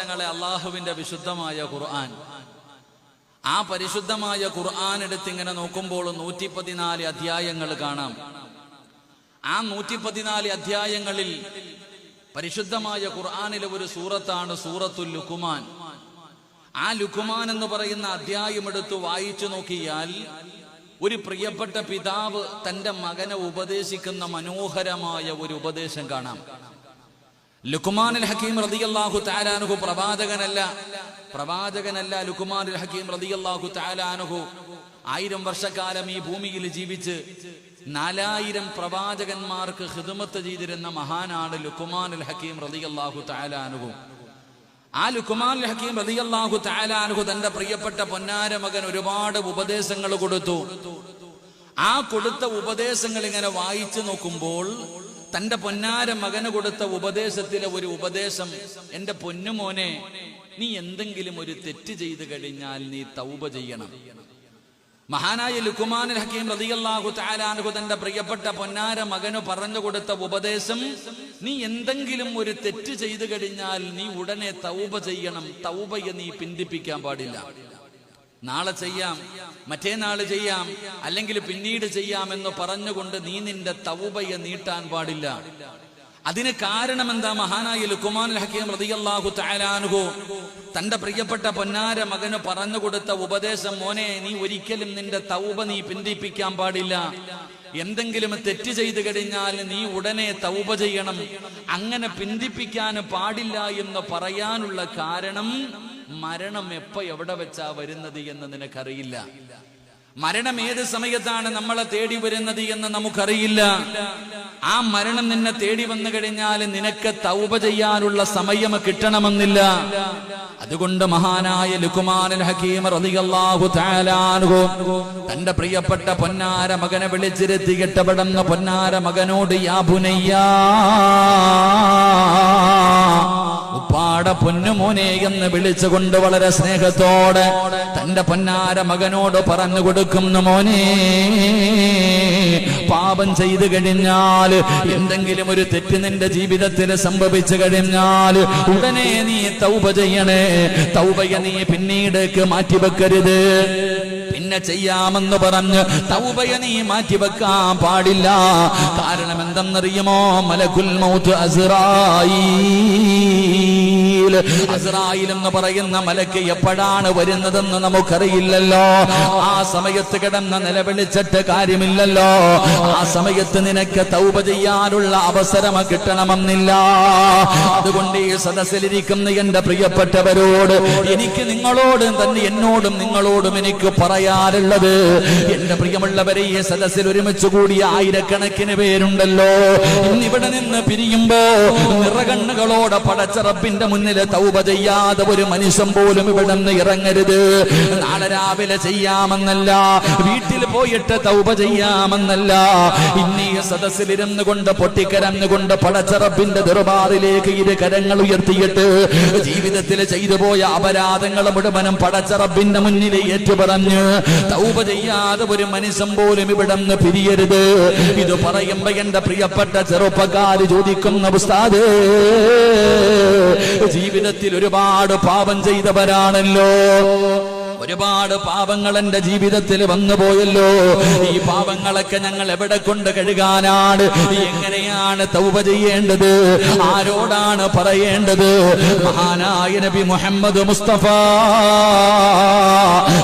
അള്ളാഹുവിന്റെ വിശുദ്ധമായ ഖുർആൻ, ആ പരിശുദ്ധമായ ഖുർആൻ എടുത്തിങ്ങനെ നോക്കുമ്പോൾ 114 അധ്യായങ്ങൾ കാണാം. ആ 114 അധ്യായങ്ങളിൽ പരിശുദ്ധമായ ഖുർആനിലെ ഒരു സൂറത്താണ് സൂറത്തുൽ ലുഖ്മാൻ. ആ ലുഖ്മാൻ എന്ന് പറയുന്ന അധ്യായം എടുത്ത് വായിച്ചു നോക്കിയാൽ ഒരു പ്രിയപ്പെട്ട പിതാവ് തന്റെ മകനെ ഉപദേശിക്കുന്ന മനോഹരമായ ഒരു ഉപദേശം കാണാം. ലുഖ്മാനുൽ ഹക്കീം റളിയല്ലാഹു തആല അൻഹു പ്രവാചകനല്ല. ലുഖ്മാനുൽ ഹക്കീം റളിയല്ലാഹു തആല അൻഹു 1000 വർഷക്കാലം ഈ ഭൂമിയിൽ ജീവിച്ച് 4000 പ്രവാചകന്മാർക്ക് ഖിദ്മത്ത് ചെയ്തിരുന്ന മഹാനാണ് ലുഖ്മാനുൽ ഹക്കീം റളിയല്ലാഹു തആല അൻഹു. ആ ലുഖ്മാനുൽ ഹക്കീം റളിയല്ലാഹു തആല അൻഹു തന്റെ പ്രിയപ്പെട്ട പൊന്നാര മകൻ ഒരുപാട് ഉപദേശങ്ങൾ കൊടുത്തു. ആ കൊടുത്ത ഉപദേശങ്ങൾ ഇങ്ങനെ വായിച്ചു നോക്കുമ്പോൾ തന്റെ പൊന്നാര മകന് കൊടുത്ത ഉപദേശത്തിലെ ഒരു ഉപദേശം, എന്റെ പൊന്നുമോനെ, നീ എന്തെങ്കിലും ഒരു തെറ്റ് ചെയ്തു കഴിഞ്ഞാൽ നീ തൗബ ചെയ്യണം. മഹാനായ ലുഖ്മാനുൽ ഹക്കീം റളിയല്ലാഹു തആല അൻഹു തന്റെ പ്രിയപ്പെട്ട പൊന്നാര മകന് പറഞ്ഞു കൊടുത്ത ഉപദേശം, നീ എന്തെങ്കിലും ഒരു തെറ്റ് ചെയ്തു കഴിഞ്ഞാൽ നീ ഉടനെ തൗബ ചെയ്യണം. തൗബയെ നീ പിന്തിപ്പിക്കാൻ പാടില്ല. നാളെ ചെയ്യാം, മറ്റേനാള് ചെയ്യാം, അല്ലെങ്കിൽ പിന്നീട് ചെയ്യാമെന്ന് പറഞ്ഞുകൊണ്ട് നീ നിന്റെ തൗബയെ നീട്ടാൻ പാടില്ല. അതിന് കാരണം എന്താ? മഹാനായ ലുഖ്മാനുൽ ഹക്കീം റളിയല്ലാഹു തആല അൻഹു തന്റെ പ്രിയപ്പെട്ട പൊന്നാര മകന് പറഞ്ഞു കൊടുത്ത ഉപദേശം, മോനെ, നീ ഒരിക്കലും നിന്റെ തൗബ നീ പിന്തിപ്പിക്കാൻ പാടില്ല. എന്തെങ്കിലും തെറ്റ് ചെയ്തു കഴിഞ്ഞാൽ നീ ഉടനെ തൗബ ചെയ്യണം. അങ്ങനെ പിന്തിപ്പിക്കാൻ പാടില്ല എന്ന് പറയാനുള്ള കാരണം, മരണം എപ്പോ എവിടെ വെച്ചാ വരുന്നത് എന്ന് നിനക്കറിയില്ല. മരണം ഏത് സമയത്താണ് നമ്മളെ തേടി വരുന്നത് എന്ന് നമുക്കറിയില്ല. ആ മരണം നിന്നെ തേടി വന്നു കഴിഞ്ഞാൽ നിനക്ക് തൗബ ചെയ്യാനുള്ള സമയം കിട്ടണമെന്നില്ല. അതുകൊണ്ട് മഹാനായ ലുഖ്മാനുൽ ഹക്കീം റളിയല്ലാഹു തആല അൻഹു തന്റെ പ്രിയപ്പെട്ട പൊന്നാര മകനെ വിളിച്ചിരുത്തി ഇട്ടപ്പെടുന്ന പൊന്നാര മകനോട്, യാ ബുനയ്യാ, ഉപ്പാട പൊന്നുമോനെ എന്ന് വിളിച്ചുകൊണ്ട് വളരെ സ്നേഹത്തോടെ തന്റെ പൊന്നാര മകനോട് പറഞ്ഞു കൊടുക്കുന്നു, മോനെ, പാപം ചെയ്തു കഴിഞ്ഞാൽ, എന്തെങ്കിലും ഒരു തെറ്റ് നിന്റെ ജീവിതത്തിൽ സംഭവിച്ചു കഴിഞ്ഞാൽ ഉടനെ നീ തൗബ ചെയ്യണേ. തൗബയെ നീ പിന്നീടേക്ക് മാറ്റിവെക്കരുത്. പിന്നെ ചെയ്യാമെന്ന് പറഞ്ഞ് തൗബയെ നീ മാറ്റിവെക്കാൻ പാടില്ല. കാരണം എന്തെന്നറിയുമോ? മലക്കുൽ മൗത്ത് അസ്റായീൽ എന്ന് പറയുന്ന മലക്ക് എപ്പോഴാണ് വരുന്നതെന്ന് നമുക്കറിയില്ലല്ലോ. ആ സമയത്ത് കിടന്ന് നിലവിളിച്ചിട്ട് കാര്യമില്ലല്ലോ. ആ സമയത്ത് നിനക്ക് തൗബ ചെയ്യാനുള്ള അവസരം കിട്ടണമെന്നില്ല. അതുകൊണ്ട് ഈ സദസ്സിലിരിക്കുന്ന എന്റെ പ്രിയപ്പെട്ടവരോട് എനിക്ക് നിങ്ങളോടും തന്നെ, എന്നോടും നിങ്ങളോടും എനിക്ക് പറയാറുള്ളത്, എന്റെ പ്രിയമുള്ളവരെ, ഈ സദസ്സിൽ ഒരുമിച്ച് കൂടിയ ആയിരക്കണക്കിന് പേരുണ്ടല്ലോ. ഇന്നിവിടെ നിന്ന് പിരിയുമ്പോ നിറകണ്ണുകളോടെ പടച്ച റബ്ബിന്റെ മുന്നിൽ തൗബ ചെയ്യാതെ ഒരു മനുഷ്യൻ പോലും ഇവിടെ നിന്ന് ഇറങ്ങരുത്. നാളെ രാവിലെ ചെയ്യാമെന്നല്ല, വീട്ടിൽ പോയിട്ട് തൗബ ചെയ്യാമെന്നല്ല, ഇന്നീ സദസ്സിലിരുന്നു കൊണ്ട് പൊട്ടിക്കരഞ്ഞുകൊണ്ട് പടച്ച റബ്ബിന്റെ ദർബാറിലേക്ക് ഇരു കരങ്ങൾ ഉയർത്തിയിട്ട് ജീവിതത്തിൽ ചെയ്തു പോയ അപരാധങ്ങൾ മുഴുവനും പടച്ച റബ്ബിന്റെ മുന്നിൽ ഏറ്റുപറഞ്ഞ് തൗബ ചെയ്യാതെ ഒരു മനുഷ്യൻ പോലും ഇവിടെ നിന്ന് പിരിയരുത്. ഇത് പറയുമ്പോ എന്റെ പ്രിയപ്പെട്ട ചെറുപ്പക്കാര് ചോദിക്കുന്ന, ഉസ്താദേ, ജീവിതത്തിൽ ഒരുപാട് പാപം ചെയ്തവരാണല്ലോ, ഒരുപാട് പാപങ്ങൾ എന്റെ ജീവിതത്തിൽ വന്നു പോയല്ലോ. ഈ പാപങ്ങളൊക്കെ ഞങ്ങൾ എവിടെ കൊണ്ട് കഴുകാനാണ്? എങ്ങനെയാണ് തൗബ ചെയ്യേണ്ടത്? ആരോടാണ് പറയേണ്ടത്? മഹാനായ നബി മുഹമ്മദ് മുസ്തഫ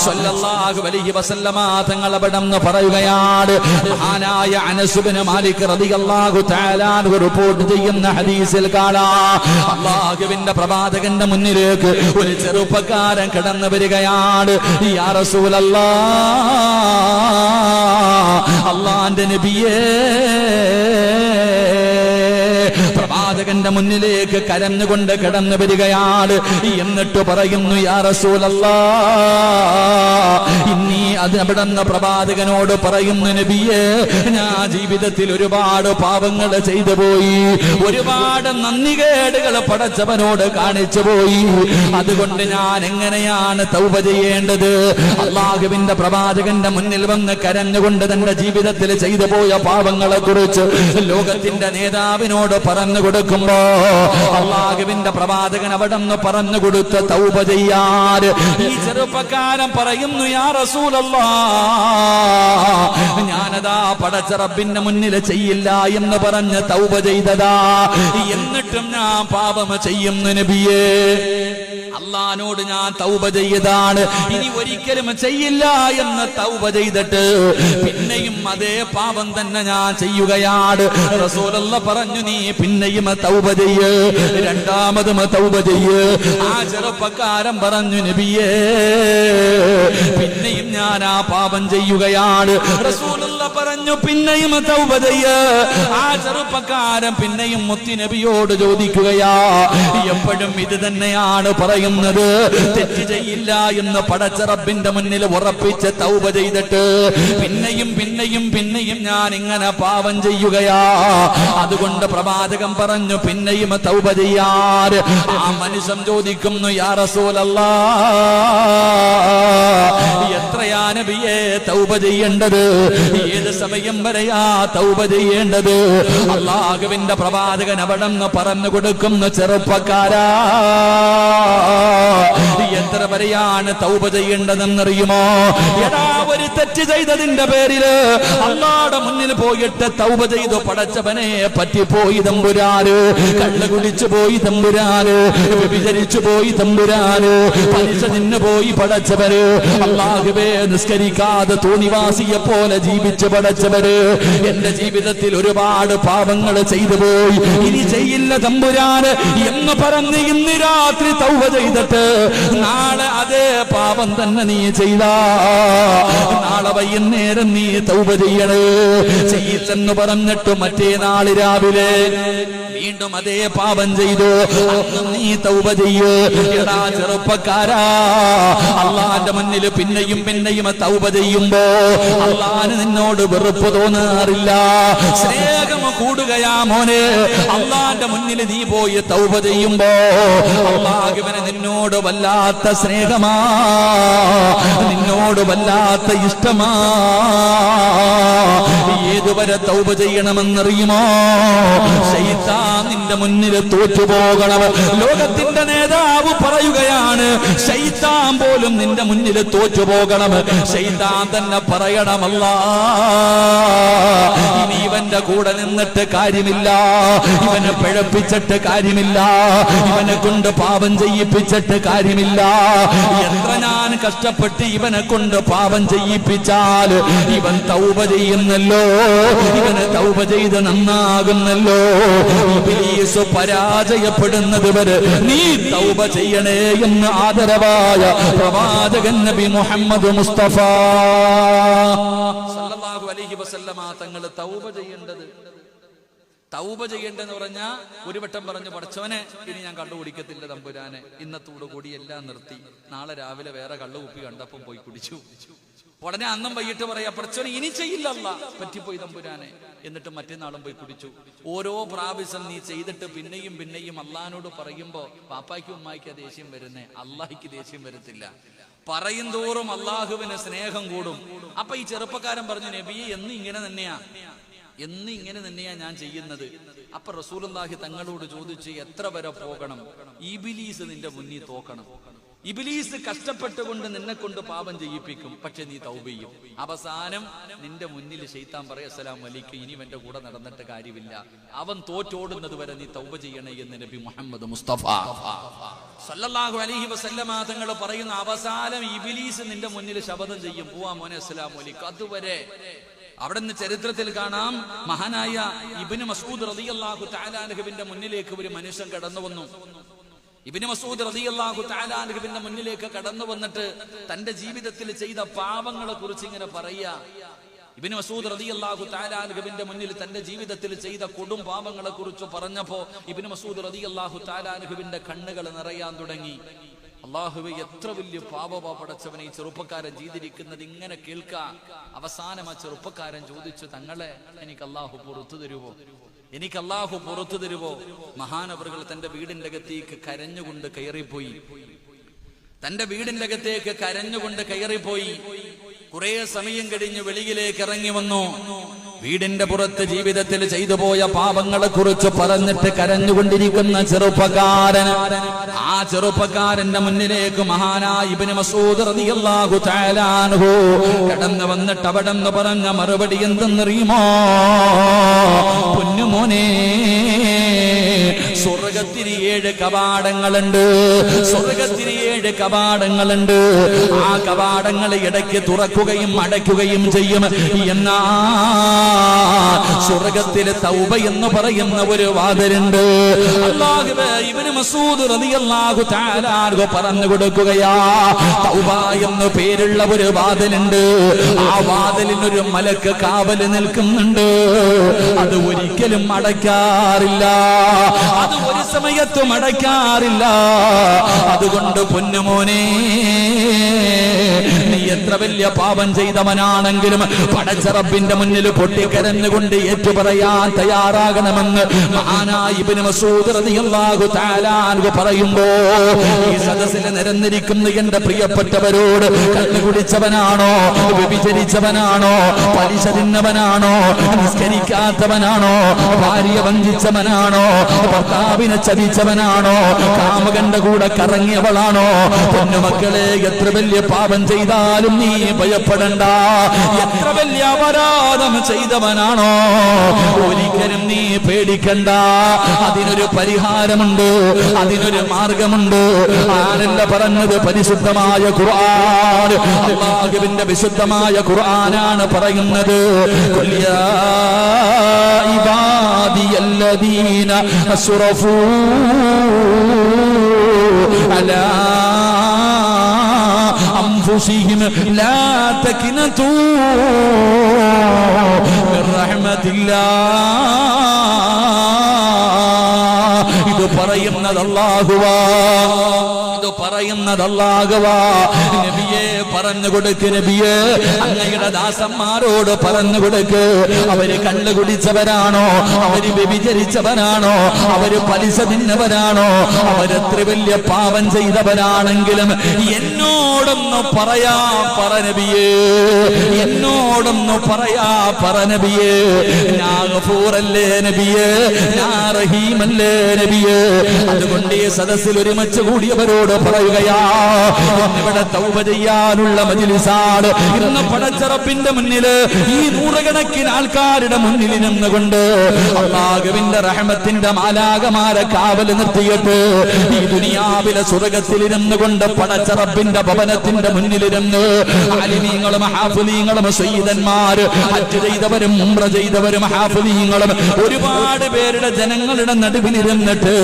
സ്വല്ലല്ലാഹു അലൈഹി വസല്ലമ തങ്ങൾ അവിടെന്ന് പറയുകയാണ്. മഹാനായ അനസ് ഇബ്നു മാലിക് റളിയല്ലാഹു തആല അൻഹു റിപ്പോർട്ട് ചെയ്യുന്ന ഹദീസിൽ കാണാം, അല്ലാഹുവിന്റെ പ്രവാചകന്റെ മുന്നിലേക്ക് ഒരു ചെറുപ്പക്കാരൻ കടന്നു വരികയാണ്. യാ റസൂലല്ലാഹ്, അല്ലാഹുവിന്റെ നബിയേ, പ്രവാചകന്റെ മുന്നിലേക്ക് കരഞ്ഞുകൊണ്ട് കടന്നു വരികയാണ്. എന്നിട്ട് പറയുന്നു, യാ റസൂലല്ലാഹ്, ഇന്നീ അതിനവിടുന്ന് പ്രവാചകനോട് പറയുന്നു, നബിയേ, ഞാൻ ജീവിതത്തിൽ ഒരുപാട് പാപങ്ങൾ ചെയ്തു പോയി, ഒരുപാട് നന്ദികേടുകൾ പടച്ചവനോട് കാണിച്ചു പോയി. അതുകൊണ്ട് ഞാൻ എങ്ങനെയാണ് തൗബ ചെയ്യേണ്ടത്? അല്ലാഹുവിന്റെ പ്രവാചകന്റെ മുന്നിൽ വന്ന് കരഞ്ഞുകൊണ്ട് തന്റെ ജീവിതത്തിൽ ചെയ്തു പോയ പാപങ്ങളെ കുറിച്ച് ലോകത്തിന്റെ നേതാവിനോട് പറഞ്ഞു കൊടുത്തു. കൊടുക്കുമ്പോ അല്ലാഹുവിന്റെ പ്രവാചകൻ അവിടെന്ന് പറഞ്ഞു കൊടുത്ത തൗബ ചെയ്യാൻ ഈ ചെറുപ്പക്കാരൻ പറയുന്നു, യാ റസൂലല്ലാഹ്, ഞാനതാ പടച്ച റബ്ബിന്റെ മുന്നിൽ ചെയ്യില്ല എന്ന് പറഞ്ഞ് തൗബ ചെയ്തതാ, എന്നിട്ടും ഞാൻ പാപം ചെയ്യുന്നു നബിയേ. അള്ളാനോട് ഞാൻ തൗബ ചെയ്തതാണ്, ഇനി ഒരിക്കലും ചെയ്യില്ല എന്ന് തൗബ ചെയ്തിട്ട് പിന്നെയും അതേ പാപം തന്നെ ഞാൻ ചെയ്യുകയാണ്. റസൂലുള്ളാഹി പറഞ്ഞു, നീ പിന്നെയും തൗബ ചെയ്യ്, രണ്ടാമതും തൗബ ചെയ്യ്. ആ ചെറുപ്പക്കാരൻ പറഞ്ഞു, നബിയേ പിന്നെയും ഞാൻ ആ പാപം ചെയ്യുകയാണ്. റസൂലുള്ളാഹി പറഞ്ഞു, പിന്നെയും തൗബ ചെയ്യ്. ആ ചെറുപ്പക്കാരൻ പിന്നെയും മുത്തി നബിയോട് ചോദിക്കുകയാ, എപ്പോഴും ഇത് തന്നെയാണ് പറയുന്നത്, തെറ്റ് ചെയ്യില്ല എന്ന് പടച്ച റബ്ബിന്റെ മുന്നിൽ ഉറപ്പിച്ച് തൗബ ചെയ്തിട്ട് പിന്നെയും പിന്നെയും പിന്നെയും ഞാൻ ഇങ്ങനെ പാപം ചെയ്യുകയാ. അതുകൊണ്ട് പ്രവാചകൻ പറഞ്ഞു, പിന്നെയും തൗബ ചെയ്യാൻ. ആ മനുഷ്യൻ ചോദിക്കുന്നു, യാ റസൂലല്ലാഹ്, എത്രയാ നബിയേ തൗബ ചെയ്യേണ്ടത്, ഏത് സമയം വരെയാ തൗബ ചെയ്യേണ്ടത്? അല്ലാഹുവിന്റെ പ്രവാചകൻ അവിടെന്ന് പറഞ്ഞു കൊടുക്കുന്നു, ചെറുപ്പക്കാരാ, എത്ര വരെയാണ് തൗബ ചെയ്യേണ്ടതെന്നറിയുമോ? എടാ, ഒരു തെറ്റ് ചെയ്തതിന്റെ പേരില് അല്ലാഹുവിന്റെ മുന്നിൽ പോയിട്ട് തൗബ ചെയ്തു, പടച്ചവനെ പറ്റിപ്പോയി തമ്പുരാന്, കള്ള് കുടിച്ചു പോയി തമ്പുരാന്, വ്യഭിചരിച്ചു പോയി തമ്പുരാന്, പലിശ തിന്നു പോയി പടച്ചവര്, അല്ലാഹുവേ നിസ്കരിക്കാതെ തോന്നിവാസിയെ പോലെ ജീവിച്ച് പടച്ചവര്, എന്റെ ജീവിതത്തിൽ ഒരുപാട് പാപങ്ങൾ ചെയ്തു പോയി, ഇനി ചെയ്യില്ല തമ്പുരാന് എന്ന് പറഞ്ഞ് ഇന്ന് രാത്രി തൗബ ചെയ്തിട്ട് നാളെ അതേ പാപം തന്നെ നീ ചെയ്താ നാളെ വൈകുന്നേരം നീ തൗബ ചെയ്യണേ. ചെയ്യില്ലെന്ന് പറഞ്ഞിട്ട് മറ്റേ നാള് രാവിലെ വീണ്ടും അതേ പാപം ചെയ്തു, അന്ന് നീ തൗബ ചെയ്യ്. എടാ ചെറുപ്പക്കാരാ, അള്ളാന്റെ മുന്നിൽ പിന്നെയും പിന്നെയും തൗബ ചെയ്യുമ്പോ അള്ളാന് നിന്നോട് വെറുപ്പ് തോന്നാറില്ല, സ്നേഹം കൂടുകയാ മോനെ. അള്ളാന്റെ മുന്നിൽ നീ പോയി തൗബ ചെയ്യുമ്പോ അള്ളാഹുവിന് നിന്നോട് വല്ലാത്ത സ്നേഹമാ, നിന്നോട് വല്ലാത്ത ഇഷ്ടമാ. ഏതുവരെ തൗബ ചെയ്യണമെന്നറിയുമോ? ശൈത്താൻ നിന്റെ മുന്നിൽ തോറ്റുപോകണം. ലോകത്തിന്റെ നേതാവ് പറയുകയാണ്, ശൈത്താൻ പോലും നിന്റെ മുന്നിൽ തോറ്റുപോകണം. ശൈത്താൻ തന്നെ പറയണമല്ല, ഇനി ഇവന്റെ കൂടെ നിന്നിട്ട് കാര്യമില്ല, ഇവനെ പിഴപ്പിച്ചിട്ട് കാര്യമില്ല, ഇവനെ കൊണ്ട് പാപം ചെയ്യിപ്പിച്ചിട്ട് കാര്യമില്ല. എത്ര ഞാൻ കഷ്ടപ്പെട്ട് ഇവനെ കൊണ്ട് പാപം ചെയ്യിപ്പിച്ചാൽ ഇവൻ തൗബ ചെയ്യുന്നല്ലോ, ഇവനെ തൗബ ചെയ്ത് നന്നാകുന്നല്ലോ. ഇബ്ലീസ് പരാജയപ്പെടുന്നത് വരെ നീ തൗബ ചെയ്യണേ എന്ന് ആദരവായ പ്രവാചകൻ നബി മുഹമ്മദ് മുസ്തഫ സല്ലല്ലാഹു അലൈഹി വസല്ലമ തങ്ങൾ തൗബ ചെയ്യേണ്ടെന്ന് പറഞ്ഞാ ഒരു വട്ടം പറഞ്ഞു, പഠിച്ചവനെ ഇനി ഞാൻ കള്ളു കുടിക്കത്തില്ല തമ്പുരാനെ, ഇന്നത്തോടു കൂടി എല്ലാം നിർത്തി, നാളെ രാവിലെ വേറെ കള്ളു കുപ്പി കണ്ടപ്പം പോയി കുടിച്ചു. ഉടനെ അന്നും വൈകിട്ട് പറയാ, പഠിച്ചവനെ ഇനി ചെയ്യില്ല, പറ്റിപ്പോയി തമ്പുരാനെ, എന്നിട്ട് മറ്റന്നാളും പോയി കുടിച്ചു. ഓരോ പ്രാവശ്യം നീ ചെയ്തിട്ട് പിന്നെയും പിന്നെയും അള്ളാഹിനോട് പറയുമ്പോ പാപ്പായ്ക്കും ഉമ്മായിക്ക് ദേഷ്യം വരുന്നേ, അള്ളാഹിക്ക് ദേഷ്യം വരത്തില്ല. പറയും തോറും അള്ളാഹുവിന് സ്നേഹം കൂടും. അപ്പൊ ഈ ചെറുപ്പക്കാരൻ പറഞ്ഞു, നബിയെ എന്ന് ഇങ്ങനെ തന്നെയാ ഞാൻ ചെയ്യുന്നത്. അപ്പൊ റസൂലുള്ളാഹി തങ്ങളോട് ചോദിച്ചു, എത്ര വരെ പോകണം? ഇബ്ലീസ് നിന്റെ മുന്നിൽ തോക്കണം. ഇബ്ലീസ് കഷ്ടപ്പെട്ടുകൊണ്ട് നിന്നെ കൊണ്ട് പാപം ചെയ്യിപ്പിക്കും, പക്ഷെ നീ തൗബ ചെയ്യും. അവസാനം നിന്റെ മുന്നിൽ ശൈത്താൻ പറയും, അസ്സലാമു അലൈക്കും, ഇനി എന്റെ കൂടെ നടന്നിട്ട് കാര്യമില്ല, അവൻ തോറ്റോടുന്നത് വരെ നീ തൗബ ചെയ്യണേ എന്ന് നബി മുഹമ്മദ് മുസ്തഫ സല്ലല്ലാഹു അലൈഹി വസല്ലമ തങ്ങൾ പറയുന്ന, അവസാനം ഇബ്ലീസ് നിന്റെ മുന്നിൽ ശപഥം ചെയ്യും, പോവാ മോനെ അസ്സലാമു അലൈക്കും. അതുവരെ അവിടുന്ന് ചരിത്രത്തിൽ കാണാം, മഹാനായ ഇബ്നു മസ്ഊദ് റളിയല്ലാഹു തആല അൻഹുവിന്റെ മുന്നിലേക്ക് ഒരു മനുഷ്യൻ കടന്നു വന്നു. ഇബ്നു മസ്ഊദ് റളിയല്ലാഹു തആല അൻഹുവിന്റെ മുന്നിലേക്ക് കടന്നു വന്നിട്ട് തന്റെ ജീവിതത്തിൽ ചെയ്ത പാപങ്ങളെ കുറിച്ച് ഇങ്ങനെ പറയാ. ഇബ്നു മസ്ഊദ് റളിയല്ലാഹു തആല അൻഹുവിന്റെ മുന്നിൽ തന്റെ ജീവിതത്തിൽ ചെയ്ത കൊടും പാപങ്ങളെ കുറിച്ച് പറഞ്ഞപ്പോ ഇബ്നു മസ്ഊദ് റളിയല്ലാഹു തആല അൻഹുവിന്റെ കണ്ണുകൾ നിറയാൻ തുടങ്ങി. അല്ലാഹുവേ, എത്ര വലിയ പാപമാ പടച്ചവനെ ഈ ചെറുപ്പക്കാരൻ ചെയ്തിരിക്കുന്നത്, ഇങ്ങനെ കേൾക്കാം. അവസാനം ആ ചെറുപ്പക്കാരൻ ചോദിച്ചു, തങ്ങളെ എനിക്ക് അല്ലാഹു പുറത്തു തരുവോ? മഹാനവറുകൾ തന്റെ വീടിന്റെ അകത്തേക്ക് കരഞ്ഞുകൊണ്ട് കയറിപ്പോയി. കുറെ സമയം കഴിഞ്ഞ് വെളിയിലേക്ക് ഇറങ്ങി വന്നു. വീടിന്റെ പുറത്ത് ജീവിതത്തിൽ ചെയ്തു പോയ പാപങ്ങളെ കുറിച്ച് പറഞ്ഞിട്ട് കരഞ്ഞുകൊണ്ടിരിക്കുന്ന ചെറുപ്പക്കാരൻ, ആ ചെറുപ്പക്കാരന്റെ മുന്നിലേക്ക് മഹാനായ ഇബ്നു മസ്ഊദ് റളിയല്ലാഹു തആല അൻഹു കടന്നു വന്നിട്ട് അവിടെ നിന്ന് പറഞ്ഞ മറുപടി എന്തെന്നറിയുമോ? പൊന്നുമോനെ, സ്വർഗത്തിന് 7 കവാടങ്ങളുണ്ട്. സ്വർഗത്തിന് 7 കവാടങ്ങളുണ്ട്. ആ കവാടങ്ങൾ ഇടയ്ക്ക് തുറക്കുകയും അടയ്ക്കുകയും ചെയ്യും. എന്നാ സ്വർഗത്തിൽ തൗബ എന്ന് പറയുന്ന ഒരു വാതിലുണ്ട്. അല്ലാഹുവേ, ഇബ്നു മസ്ഊദ് റളിയല്ലാഹു തആല അൻഹു പറഞ്ഞു കൊടുക്കുകയാ, തൗബ എന്ന് പേരുള്ള ഒരു വാതിലുണ്ട്. ആ വാതിലിനൊരു മലക്ക് കാവൽ നിൽക്കുന്നുണ്ട്. അത് ഒരിക്കലും അടയ്ക്കാറില്ല. അത് ഒരു സമയത്തും അടയ്ക്കാറില്ല. അതുകൊണ്ട് പൊന്നുമോനെ, നീ എത്ര വലിയ പാപം ചെയ്തവനാണെങ്കിലും പടച്ച റബ്ബിന്റെ മുന്നിൽ പൊട്ടിക്കരഞ്ഞുകൊണ്ട് ഏറ്റുപറയാൻ തയ്യാറാകണമെന്ന് മഹാനായ ഇബ്നു മസ്ഊദ് റളിയല്ലാഹു തആല അൻഹു പറയുമ്പോ, ഈ സദസ്സിൽ നിരന്നിരിക്കുന്ന എന്റെ പ്രിയപ്പെട്ടവരോട്, കള്ളു കുടിച്ചവനാണോ, വ്യഭിചരിച്ചവനാണോ, പലിശ തിന്നവനാണോ, നിസ്കരിക്കാത്തവനാണോ, ഭാര്യ വഞ്ചിച്ചവനാണോ, ഭർത്താവിനെ ചതിച്ചവനാണോ, കാമുകന്റെ കൂടെ കറങ്ങിയവളാണോ, പൊന്നുമക്കളെ, എത്ര വലിയ പാപം ചെയ്താലും നീ ഭയപ്പെടണ്ട. എത്ര വലിയ അപരാധം ചെയ്തവനാണോ, ഒരിക്കലും നീ പേടിക്കണ്ട. അതിനൊരു പരിഹാരമുണ്ട്, അതിനൊരു മാർഗമുണ്ട്. ആരല്ല പറഞ്ഞത്? പരിശുദ്ധമായ ഖുർആൻ, അല്ലാഹുവിന്റെ വിശുദ്ധമായ ഖുർആനാണ് പറയുന്നത്. ഖുൽയാ ഇബാദിയല്ലദീന അസ്റഫൂ അലാ അൻഫുസിഹിം ലാ തഖ്നതൂ മിർ റഹ്മത്തില്ലാഹ്. ഇത് പറയുന്നത് അല്ലാഹുവാ, ഇത് പറയുന്നത് അല്ലാഹുവാ. നബിയെ പറഞ്ഞു കൊടുക്ക്, നബിയെ അങ്ങയുടെ ദാസന്മാരോട് പറഞ്ഞു കൊടുക്ക്. അവര് കള്ളു കുടിച്ചവരാണോ, അവര് വ്യഭിചരിച്ചവരാണോ, അവര് പലിശ തിന്നവരാണോ, അവരെത്ര വലിയ പാപം ചെയ്തവരാണെങ്കിലും എന്നോടൊന്ന് പറയാ പറ നബിയേ, എന്നോടൊന്ന് പറയാ പറ നബിയേ. ഞാൻ ഗഫൂറല്ലേ നബിയേ, ഞാൻ റഹീമല്ലേ നബിയേ. അതുകൊണ്ട് ഈ സദസ്സിൽ ഒരുമിച്ച് കൂടിയവരോട് പറയുകയാ, ഇവിടെ തൗബ ചെയ്യാനുള്ള മജ്ലിസാണ്. ഇന്ന് പടച്ച റബ്ബിന്റെ മുന്നില് ഈ നൂറുകണക്കിന് ആൾക്കാരുടെ മുന്നിൽ നിന്നുകൊണ്ട് അല്ലാഹുവിന്റെ റഹ്മത്തിന്റെ മാലാഖമാരെ കാവൽ നിർത്തിയിട്ട് ഈ ദുനിയാവിലെ സ്വർഗ്ഗത്തിലിരുന്നു കൊണ്ട് പടച്ച റബ്ബിന്റെ ഭവനത്തിന്റെ മുന്നിലിരുന്ന് ആലിമീങ്ങളും ഹാഫിളീങ്ങളും സയ്യിദന്മാര്, ഹജ്ജ് ചെയ്തവരും ഉംറ ചെയ്തവരും ഹാഫിളീങ്ങളും ഒരുപാട് പേരുടെ ജനങ്ങളുടെ നടുവിലിരുന്നിട്ട്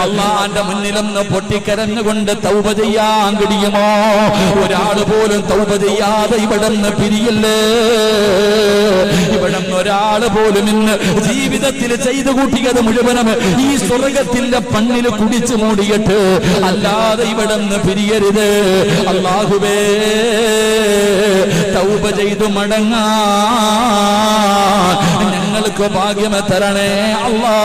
അല്ലാഹുവിന്റെ മുന്നിലൊന്ന് പൊട്ടിക്കരഞ്ഞുകൊണ്ട് തൗബ ചെയ്യാൻ കഴിയുമോ? ഒരാൾ പോലും തൗബ ചെയ്യാതെ ഇവിടുന്ന് പിരിയല്ലേ. ഇവിടുന്ന് ഒരാൾ പോലും ഇന്ന് ജീവിതത്തിൽ ചെയ്തു കൂട്ടിയത് മുഴുവനും ഈ സ്വർഗത്തിന്റെ പണ്ണിൽ കുടിച്ചു മൂടിയിട്ട് അല്ലാതെ ഇവിടുന്ന് പിരിയരുത്. അല്ലാഹുവേ, തൗബ ചെയ്തു മടങ്ങാൻ ഞങ്ങൾക്ക് ഭാഗ്യം തരണേ അല്ലാഹ്.